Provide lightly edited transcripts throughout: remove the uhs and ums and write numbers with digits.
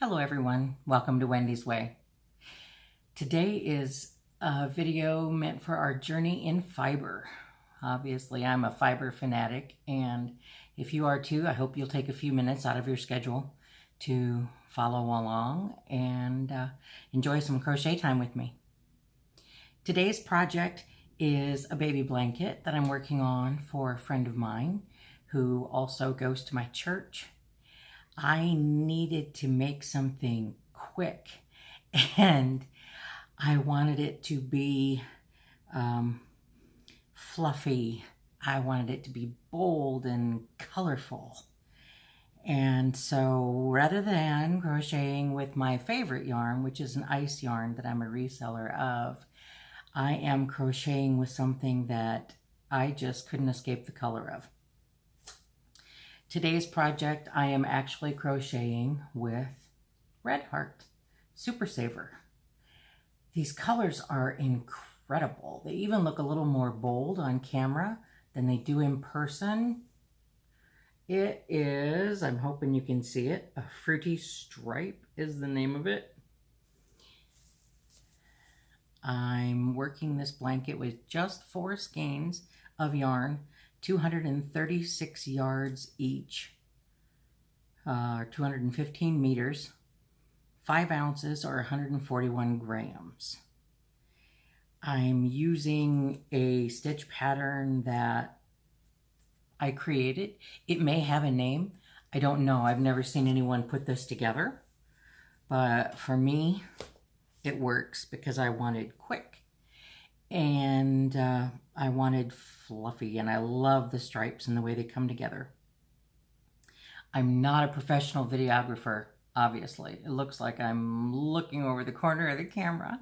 Hello everyone, welcome to Wendy's Way. Today is a video meant for our journey in fiber. Obviously I'm a fiber fanatic, and if you are too, I hope you'll take a few minutes out of your schedule to follow along and enjoy some crochet time with me. Today's project is a baby blanket that I'm working on for a friend of mine who also goes to my church. I needed to make something quick, and I wanted it to be fluffy. I wanted it to be bold and colorful. And so rather than crocheting with my favorite yarn, which is an ice yarn that I'm a reseller of, I am crocheting with something that I just couldn't escape the color of. Today's project, I am actually crocheting with Red Heart Super Saver. These colors are incredible. They even look a little more bold on camera than they do in person. It is, I'm hoping you can see it, a Fruity Stripe is the name of it. I'm working this blanket with just 4 skeins of yarn, 236 yards each, 215 meters, 5 ounces or 141 grams. I'm using a stitch pattern that I created. It may have a name. I don't know. I've never seen anyone put this together. But for me, it works because I wanted quick. And I wanted fluffy, and I love the stripes and the way they come together. I'm not a professional videographer, obviously. It looks like I'm looking over the corner of the camera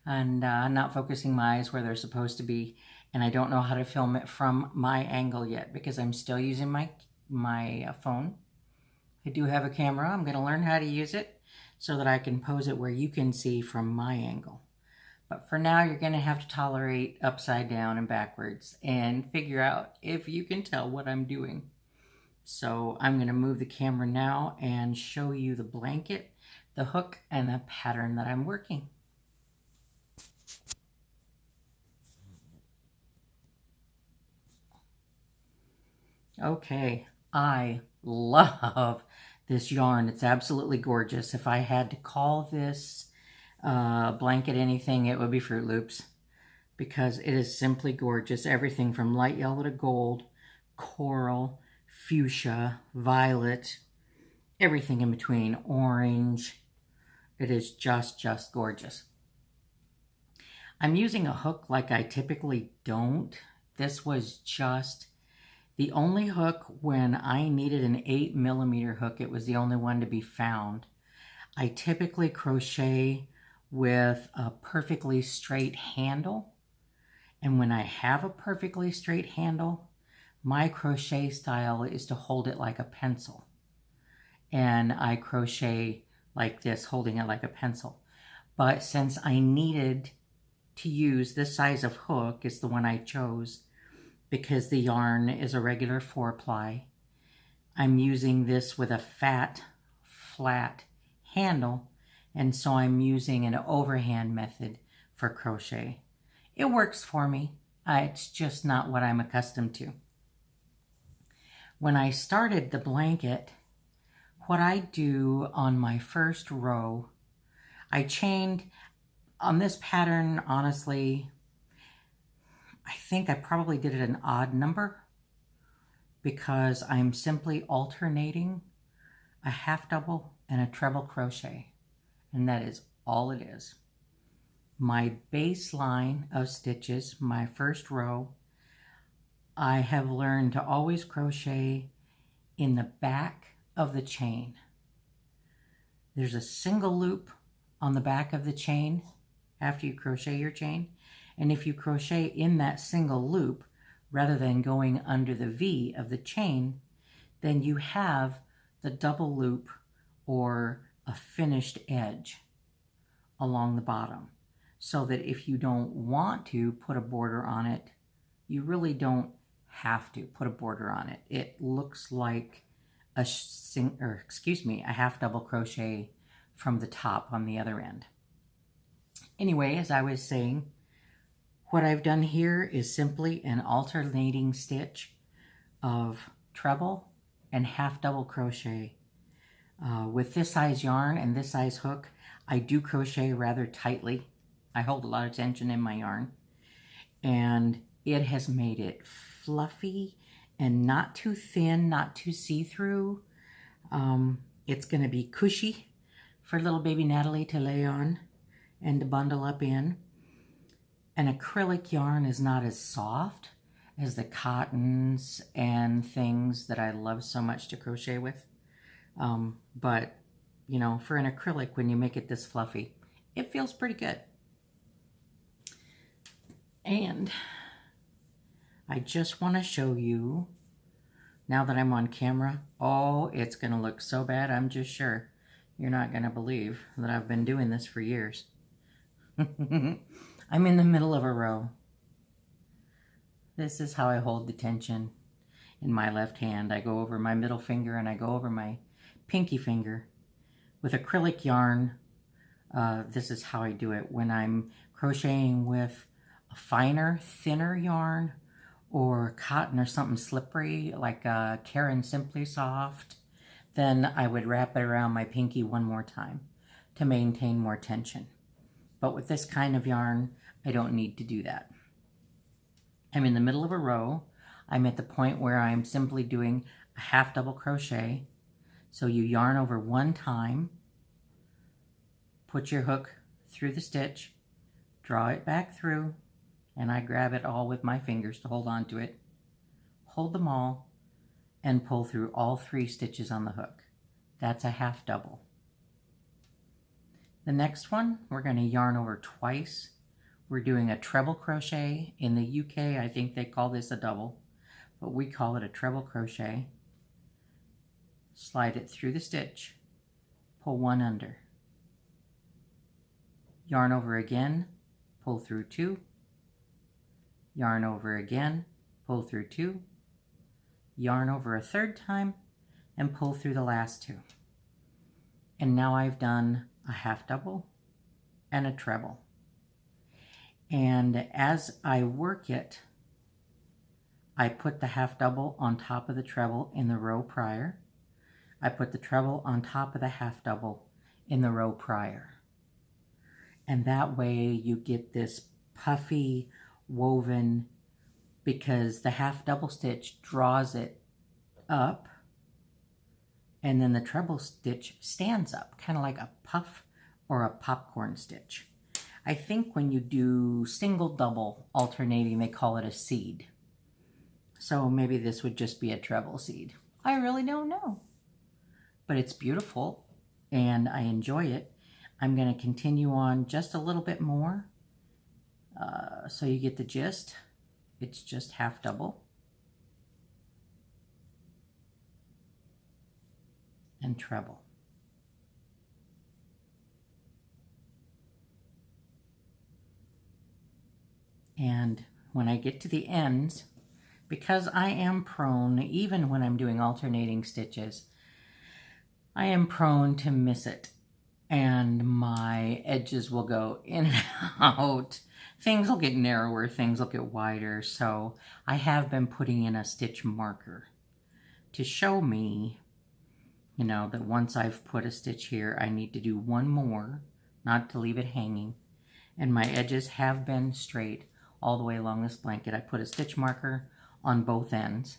and not focusing my eyes where they're supposed to be. And I don't know how to film it from my angle yet because I'm still using my phone. I do have a camera. I'm going to learn how to use it so that I can pose it where you can see from my angle. But for now, you're going to have to tolerate upside down and backwards and figure out if you can tell what I'm doing. So I'm going to move the camera now and show you the blanket, the hook, and the pattern that I'm working. Okay, I love this yarn. It's absolutely gorgeous. If I had to call this blanket anything, it would be Fruit Loops, because it is simply gorgeous. Everything from light yellow to gold, coral, fuchsia, violet, everything in between, orange. It is just gorgeous. I'm using a hook like I typically don't. This was just the only hook when I needed an 8mm hook. It was the only one to be found. I typically crochet with a perfectly straight handle. And when I have a perfectly straight handle, my crochet style is to hold it like a pencil. And I crochet like this, holding it like a pencil. But since I needed to use this size of hook, is the one I chose because the yarn is a regular 4-ply. I'm using this with a fat, flat handle, and so I'm using an overhand method for crochet. It works for me. It's just not what I'm accustomed to. When I started the blanket, what I do on my first row, I chained on this pattern. Honestly, I think I probably did it an odd number because I'm simply alternating a half double and a treble crochet, and that is all it is. My baseline of stitches, my first row, I have learned to always crochet in the back of the chain. There's a single loop on the back of the chain after you crochet your chain, and if you crochet in that single loop rather than going under the V of the chain, then you have the double loop or a finished edge along the bottom, so that if you don't want to put a border on it, you really don't have to put a border on it. It looks like a half double crochet from the top on the other end. Anyway, as I was saying, what I've done here is simply an alternating stitch of treble and half double crochet. With this size yarn and this size hook, I do crochet rather tightly. I hold a lot of tension in my yarn, and it has made it fluffy and not too thin, not too see-through. It's going to be cushy for little baby Natalie to lay on and to bundle up in. An acrylic yarn is not as soft as the cottons and things that I love so much to crochet with. But, you know, for an acrylic, when you make it this fluffy, it feels pretty good. And I just want to show you, now that I'm on camera, oh, it's going to look so bad, I'm just sure. You're not going to believe that I've been doing this for years. I'm in the middle of a row. This is how I hold the tension in my left hand. I go over my middle finger and I go over my pinky finger. With acrylic yarn, this is how I do it. When I'm crocheting with a finer, thinner yarn, or cotton or something slippery like Karen Simply Soft, then I would wrap it around my pinky one more time to maintain more tension. But with this kind of yarn, I don't need to do that. I'm in the middle of a row. I'm at the point where I'm simply doing a half double crochet. So you yarn over one time, put your hook through the stitch, draw it back through, and I grab it all with my fingers to hold on to it. Hold them all and pull through all 3 stitches on the hook. That's a half double. The next one, we're going to yarn over twice. We're doing a treble crochet. In the UK, I think they call this a double, but we call it a treble crochet. Slide it through the stitch, pull one under. Yarn over again, pull through 2. Yarn over again, pull through 2. Yarn over a third time, and pull through the last 2. And now I've done a half double and a treble. And as I work it, I put the half double on top of the treble in the row prior. I put the treble on top of the half double in the row prior. And that way you get this puffy woven, because the half double stitch draws it up, and then the treble stitch stands up, kind of like a puff or a popcorn stitch. I think when you do single double alternating, they call it a seed. So maybe this would just be a treble seed. I really don't know. But it's beautiful and I enjoy it. I'm going to continue on just a little bit more so you get the gist. It's just half double and treble. And when I get to the ends, because I am prone, even when I'm doing alternating stitches, I am prone to miss it. And my edges will go in and out. Things will get narrower, things will get wider. So I have been putting in a stitch marker to show me, you know, that once I've put a stitch here, I need to do one more, not to leave it hanging. And my edges have been straight all the way along this blanket. I put a stitch marker on both ends.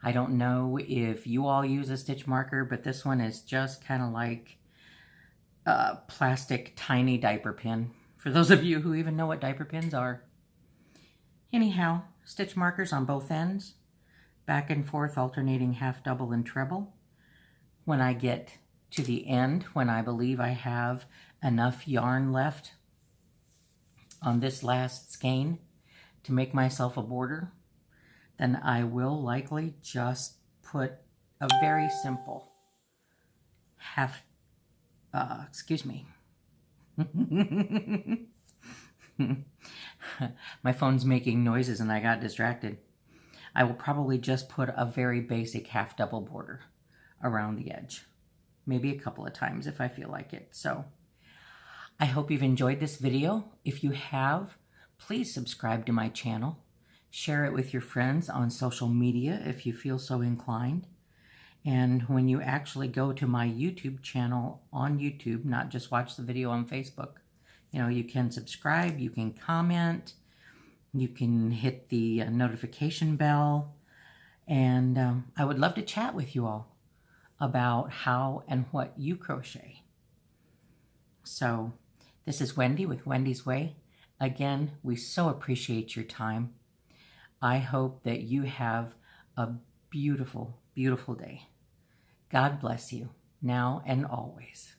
I don't know if you all use a stitch marker, but this one is just kind of like a plastic tiny diaper pin. For those of you who even know what diaper pins are. Anyhow, stitch markers on both ends, back and forth alternating half double and treble. When I get to the end, when I believe I have enough yarn left on this last skein to make myself a border, then I will likely just put a very simple half, excuse me. My phone's making noises and I got distracted. I will probably just put a very basic half double border around the edge. maybe a couple of times if I feel like it. So I hope you've enjoyed this video. If you have, please subscribe to my channel. Share it with your friends on social media if you feel so inclined. And when you actually go to my YouTube channel on YouTube, not just watch the video on Facebook, you can subscribe, you can comment, you can hit the notification bell. And I would love to chat with you all about how and what you crochet. So this is Wendy with Wendy's Way. Again, we so appreciate your time. I hope that you have a beautiful, beautiful day. God bless you, now and always.